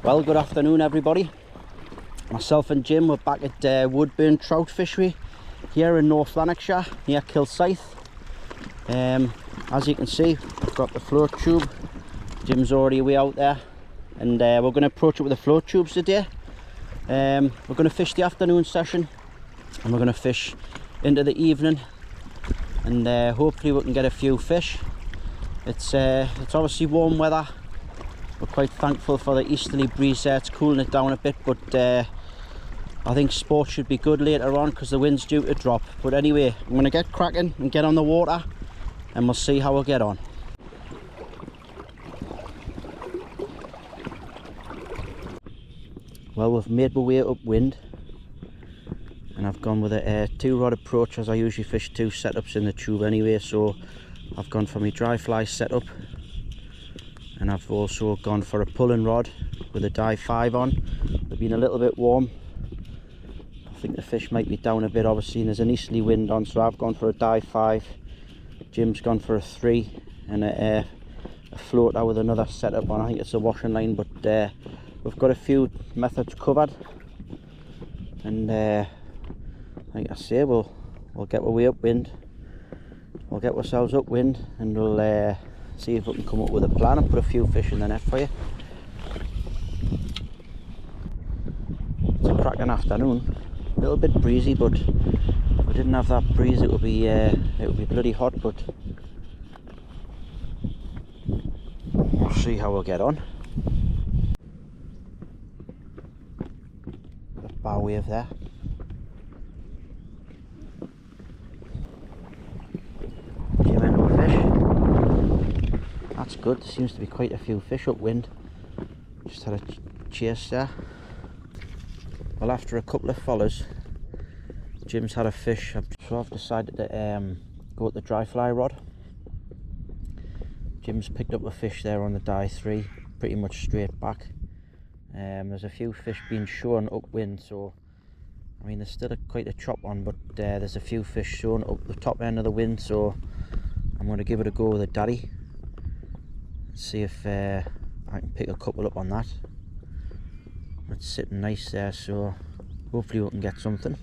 Well, good afternoon everybody. Myself and Jim were back at Woodburn Trout Fishery here in North Lanarkshire near Kilsyth. As you can see, I've got the float tube. Jim's already way out there, and we're going to approach it with the float tubes today. We're going to fish the afternoon session, and we're going to fish into the evening, and hopefully we can get a few fish. It's obviously warm weather. We're quite thankful for the easterly breeze there. It's cooling it down a bit, but I think sport should be good later on because the wind's due to drop. But anyway, I'm going to get cracking and get on the water, and we'll see how we'll get on. Well, we've made my way upwind, and I've gone with a 2-rod approach, as I usually fish 2 setups in the tube anyway. So I've gone for my dry fly setup, and I've also gone for a pulling rod with a dive 5 on. They've been a little bit warm. I think the fish might be down a bit, obviously, and there's an easterly wind on, so I've gone for a dive 5. Jim's gone for a 3 and a floater with another setup on. I think it's a washing line, but we've got a few methods covered, and like I say, we'll get our way upwind. We'll get ourselves upwind, and we'll see if we can come up with a plan and put a few fish in the net for you. It's a cracking afternoon. A little bit breezy, but if we didn't have that breeze, it would be bloody hot. But we'll see how we'll get on. A bow wave there. Came into a fish. That's good. There seems to be quite a few fish upwind. Just had a chase there. Well, after a couple of follows, Jim's had a fish, so I've decided to go with the dry fly rod. Jim's picked up a fish there on the dive 3, pretty much straight back. There's a few fish being shown upwind, so I mean there's still quite a chop on, but there's a few fish shown up the top end of the wind, so I'm going to give it a go with a daddy. See if I can pick a couple up on that. It's sitting nice there, so hopefully we can get something.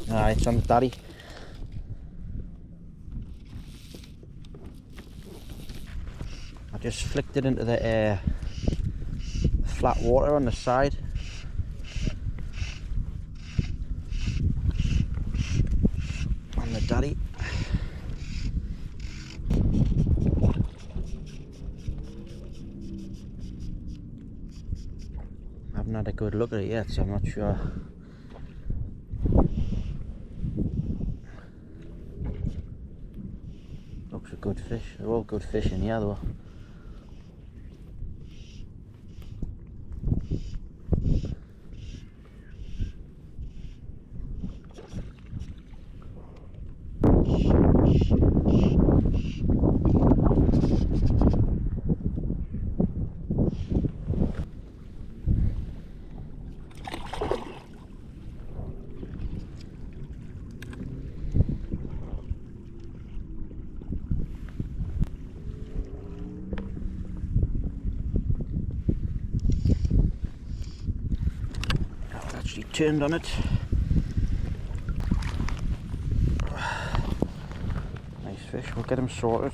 Alright, it's on the daddy. I just flicked it into the flat water on the side. On the daddy. I haven't had a good look at it yet, so I'm not sure. Looks a good fish. They're all good fish in here though. Turned on it. Nice fish. We'll get him sorted.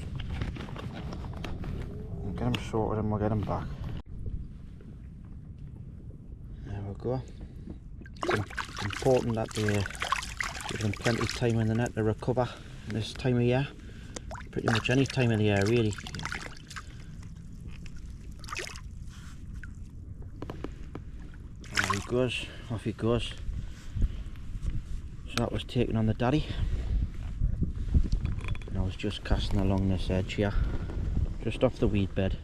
And we'll get him back. There we go. It's important that they give them plenty of time in the net to recover this time of year. Pretty much any time of the year, really. Off he goes. So that was taken on the daddy, and I was just casting along this edge here, just off the weed bed.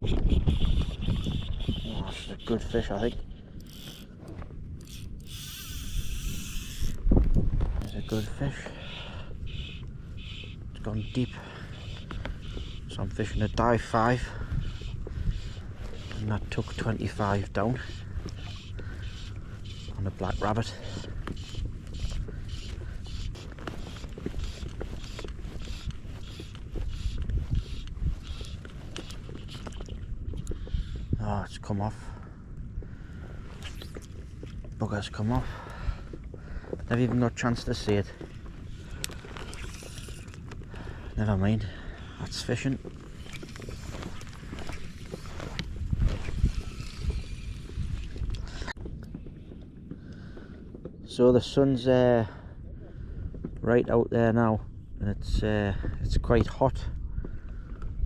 Oh, that's a good fish, I think. Good fish. gone deep, so I'm fishing a dive 5, and that took 25 down on a black rabbit. Oh, it's come off. Bugger's come off. Never even got a chance to see it. Never mind, that's fishing. So the sun's right out there now, and it's quite hot.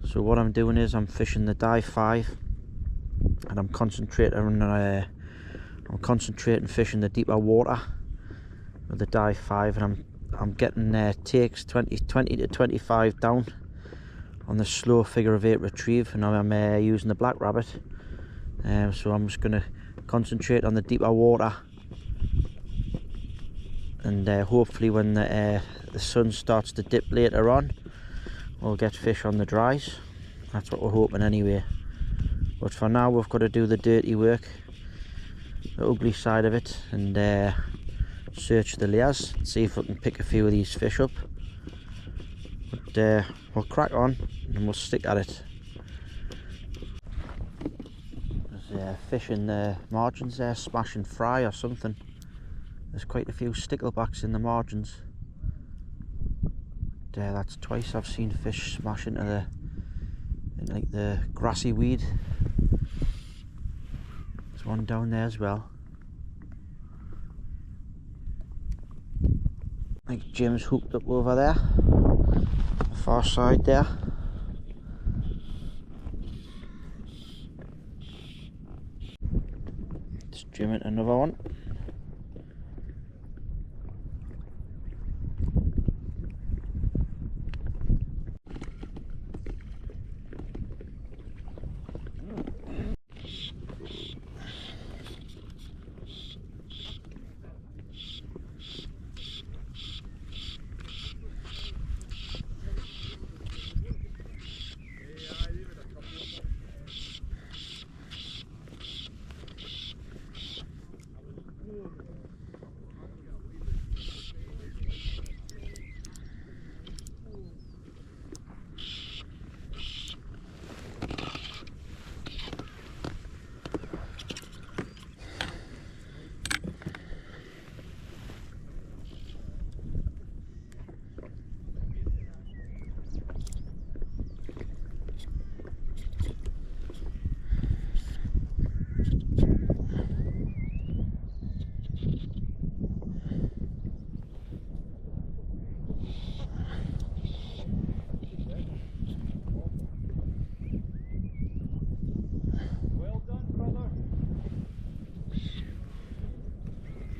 So what I'm doing is I'm fishing the dive 5, and I'm concentrating fishing the deeper water with the dive 5, and I'm getting takes 20 to 25 down on the slow figure of 8 retrieve, and I'm using the black rabbit. So I'm just going to concentrate on the deeper water, and hopefully when the sun starts to dip later on, we'll get fish on the dries. That's what we're hoping anyway. But for now we've got to do the dirty work, the ugly side of it, and search the layers, see if we can pick a few of these fish up. But we'll crack on and we'll stick at it. There's fish in the margins there, smashing fry or something. There's quite a few sticklebacks in the margins. That's twice I've seen fish smash into the grassy weed. There's one down there as well. I think Jim's hooked up over there, the far side there. Just Jim into another one.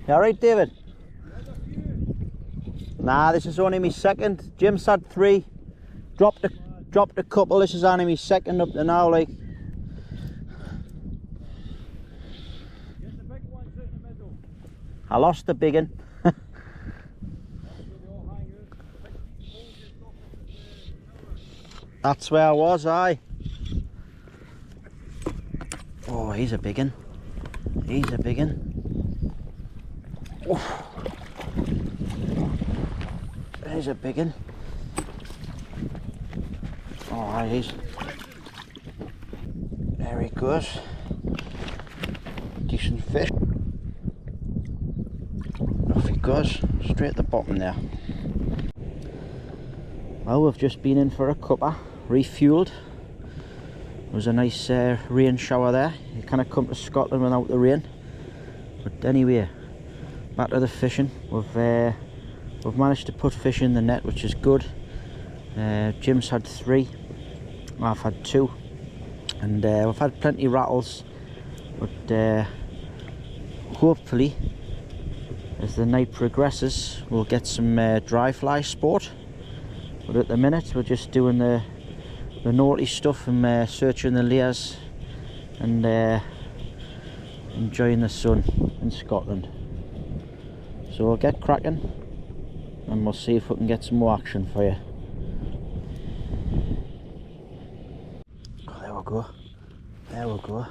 You alright, David? Nah, this is only my second. Jim's had 3. Dropped a couple. This is only my second up to now, like. I lost the big one. That's where I was, aye. Oh, he's a big one. He's a big one. Oh. There's a big one. Oh, there he goes. Decent fish. Off he goes, straight at the bottom there. Well, we've just been in for a cuppa, refueled. There was a nice rain shower there. You kind of come to Scotland without the rain. But anyway, back to the fishing. We've managed to put fish in the net, which is good. Jim's had 3, I've had 2, and we've had plenty of rattles. But hopefully, as the night progresses, we'll get some dry fly sport. But at the minute, we're just doing the naughty stuff and searching the layers and enjoying the sun in Scotland. So we'll get cracking and we'll see if we can get some more action for you. go. There we go.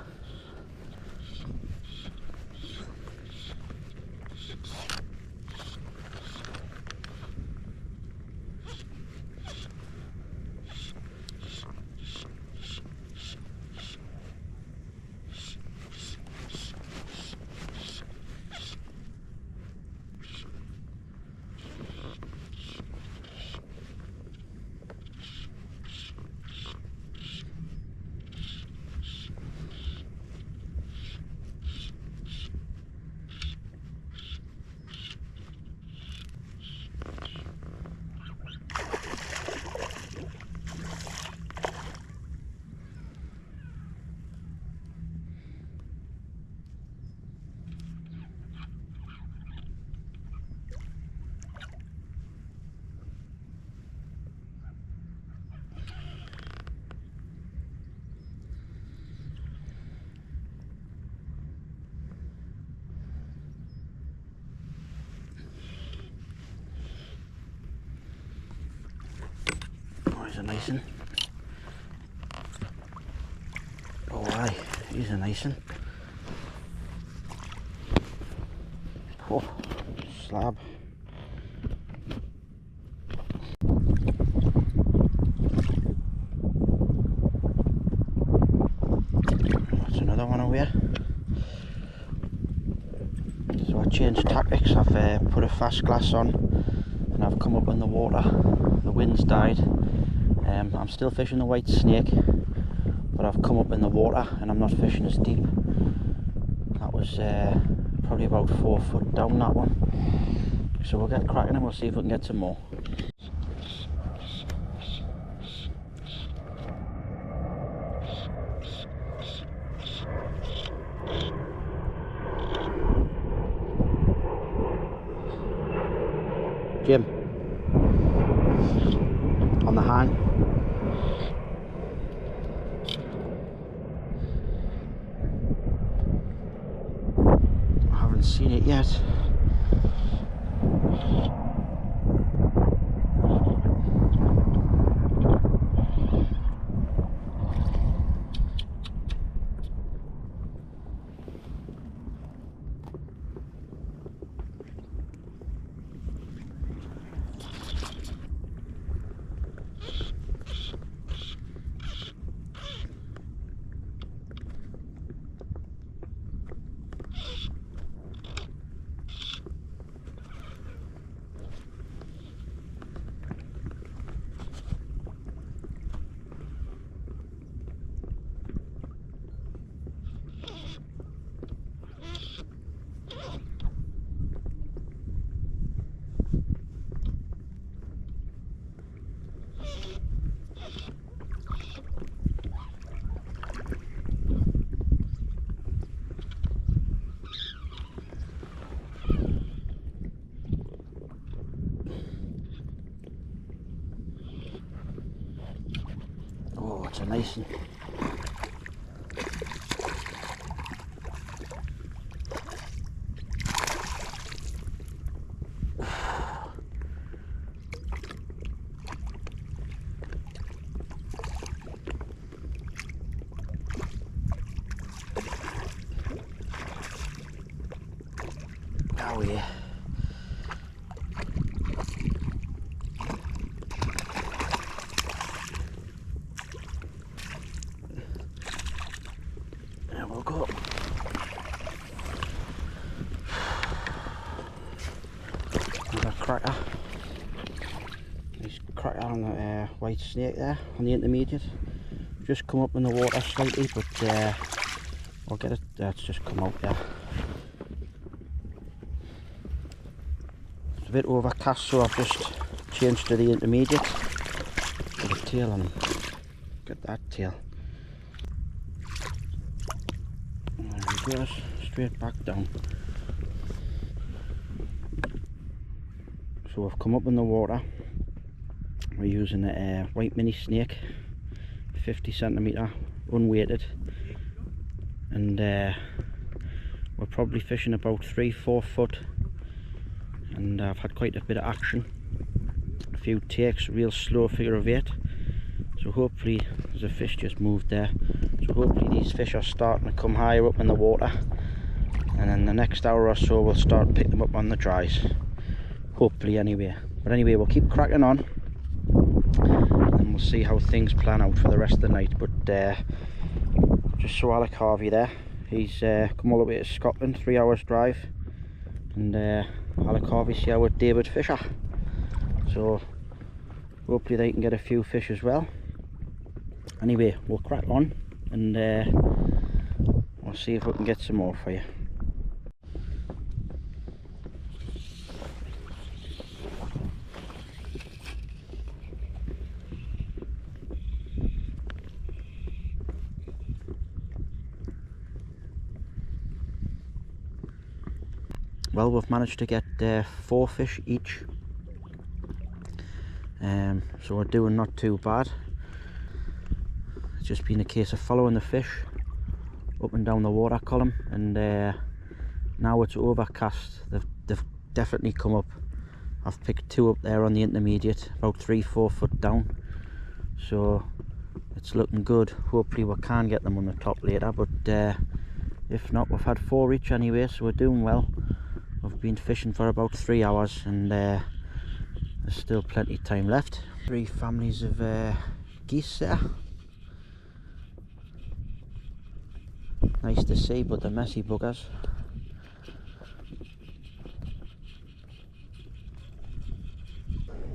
He's a nice one. Oh aye, he's a nice one. Oh, slab. That's another one over here. So I changed tactics. I've put a fast glass on and I've come up in the water. The wind's died. I'm still fishing the white snake, but I've come up in the water and I'm not fishing as deep. That was probably about 4 foot down, that one. So we'll get cracking and we'll see if we can get some more. Jim, on the hang. I haven't seen it yet. Oh, it's a nice one. Oh yeah. There we'll go. Another cracker. Nice cracker on the white snake there, on the intermediate. Just come up in the water slightly, but I'll get it. That's just come out there. It's a bit overcast, so I've just changed to the intermediate. Got a tail on him. Get that tail. And there he goes, straight back down. So I've come up in the water. We're using a white mini snake, 50 centimetre, unweighted, and we're probably fishing about 3-4 foot, and I've had quite a bit of action, a few takes, real slow figure of 8, so hopefully there's a fish just moved there. So hopefully these fish are starting to come higher up in the water, and in the next hour or so we'll start picking them up on the dries, hopefully anyway. But anyway, we'll keep cracking on and we'll see how things plan out for the rest of the night. But just saw Alec Harvey there. He's come all the way to Scotland, 3 hours drive, and Alec Harvey's here with David Fisher, so hopefully they can get a few fish as well. Anyway, we'll crack on and we'll see if we can get some more for you. Well, we've managed to get 4 fish each, so we're doing not too bad. It's just been a case of following the fish up and down the water column, and now it's overcast. They've definitely come up. I've picked 2 up there on the intermediate, about 3-4 foot down, so it's looking good. Hopefully we can get them on the top later, but if not, we've had 4 each anyway, so we're doing well. We've been fishing for about 3 hours, and there's still plenty of time left. 3 families of geese there. Nice to see, but they're messy buggers.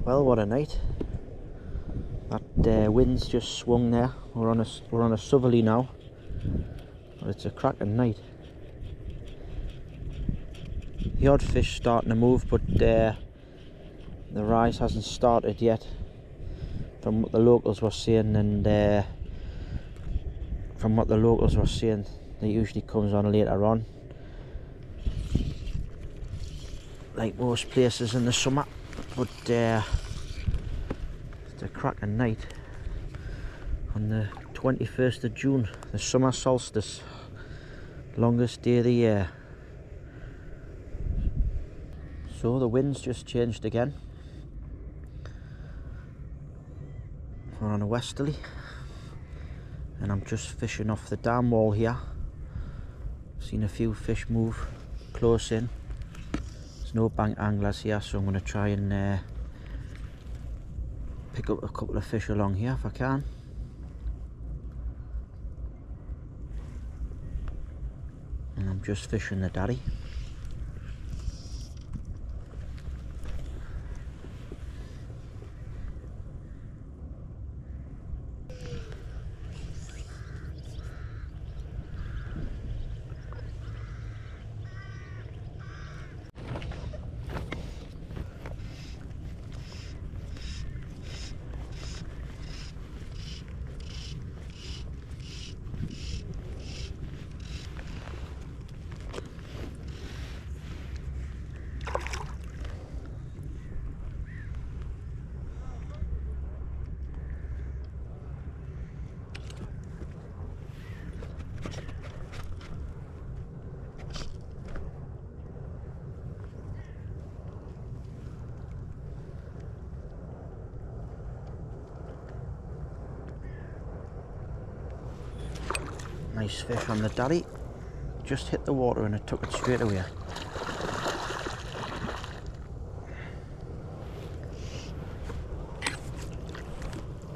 Well, what a night. That wind's just swung there. We're on a southerly now, but it's a cracking night. The odd fish starting to move, but the rise hasn't started yet, from what the locals were saying, and it usually comes on later on, like most places in the summer. But it's a cracking night on the 21st of June, the summer solstice, longest day of the year. So the wind's just changed again. We're on a westerly, and I'm just fishing off the dam wall here. Seen a few fish move close in. There's no bank anglers here, so I'm going to try and pick up a couple of fish along here if I can. And I'm just fishing the daddy. Nice fish on the daddy. Just hit the water and it took it straight away.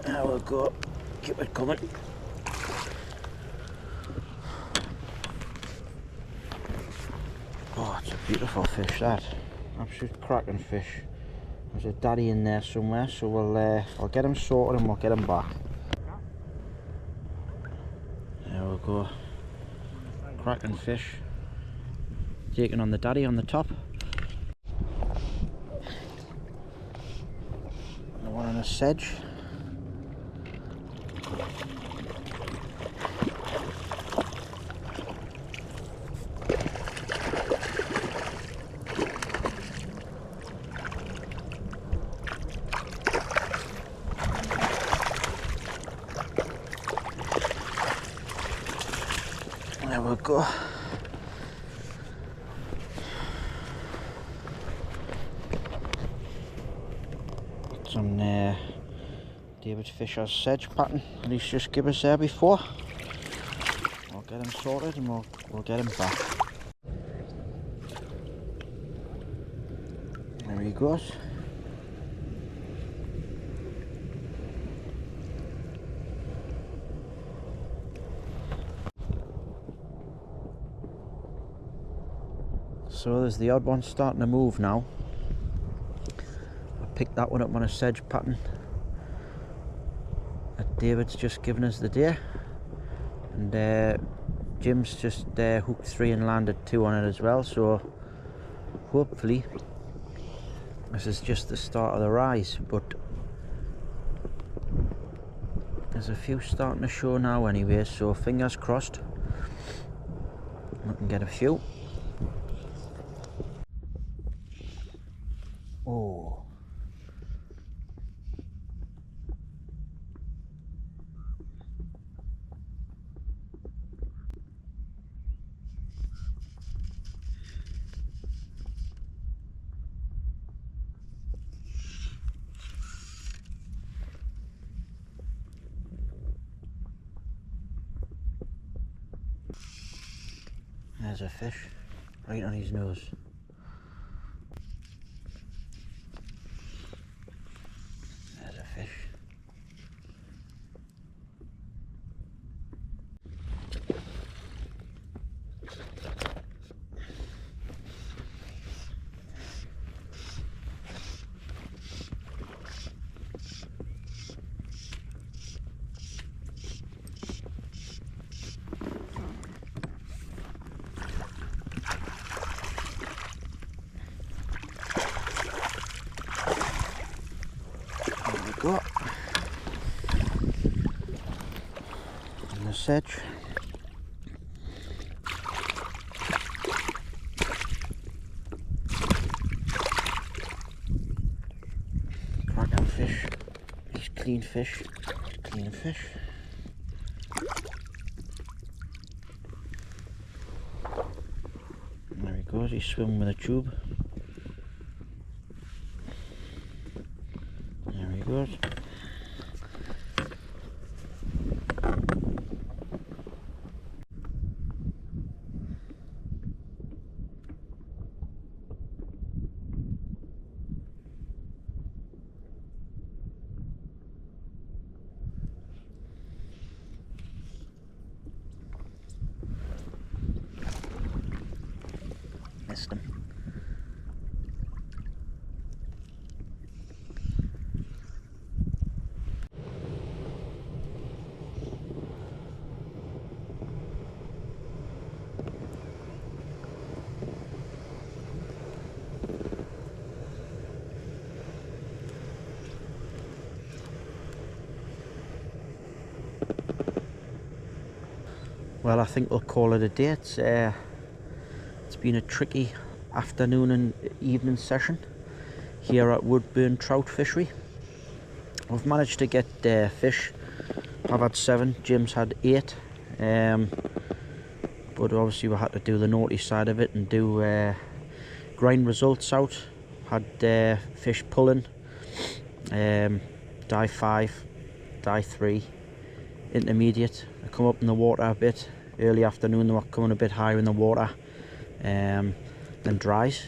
There we go. Keep it coming. Oh, it's a beautiful fish, that. Absolute cracking fish. There's a daddy in there somewhere, so I'll get him sorted and we'll get him back. There we go. Cracking fish. Taking on the daddy on the top. The one on a sedge. There we go. Some David Fisher's sedge pattern that he's just given us there before. get him sorted and we'll get him back. There he goes. So there's the odd one starting to move now. I picked that one up on a sedge pattern. David's just given us the day, and Jim's just hooked 3 and landed 2 on it as well, so hopefully this is just the start of the rise, but there's a few starting to show now anyway, so fingers crossed we can get a few. Oh, there's a fish right on his nose. There's a fish. Go in the sedge. Cracking fish. These clean fish. Clean fish. And there he goes. He's swimming with a tube. There he goes. Missed him. Well, I think we'll call it a day. It's been a tricky afternoon and evening session here at Woodburn Trout Fishery. We've managed to get fish. I've had 7, Jim's had 8. But obviously we had to do the naughty side of it and do grind results out. Had fish pulling, die 5, die 3, intermediate. They come up in the water a bit. Early afternoon they were coming a bit higher in the water than dries,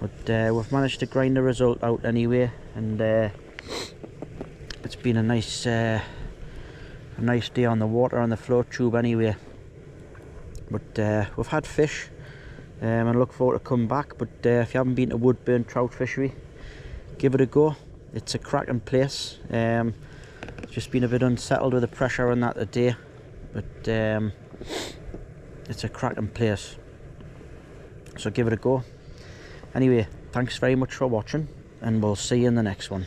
but we've managed to grind the result out anyway, and it's been a nice day on the water on the float tube anyway. But we've had fish, and I look forward to coming back. But if you haven't been to Woodburn Trout Fishery, give it a go. It's a cracking place. It's just been a bit unsettled with the pressure on that today, but it's a cracking place, so give it a go. Anyway, thanks very much for watching, and we'll see you in the next one.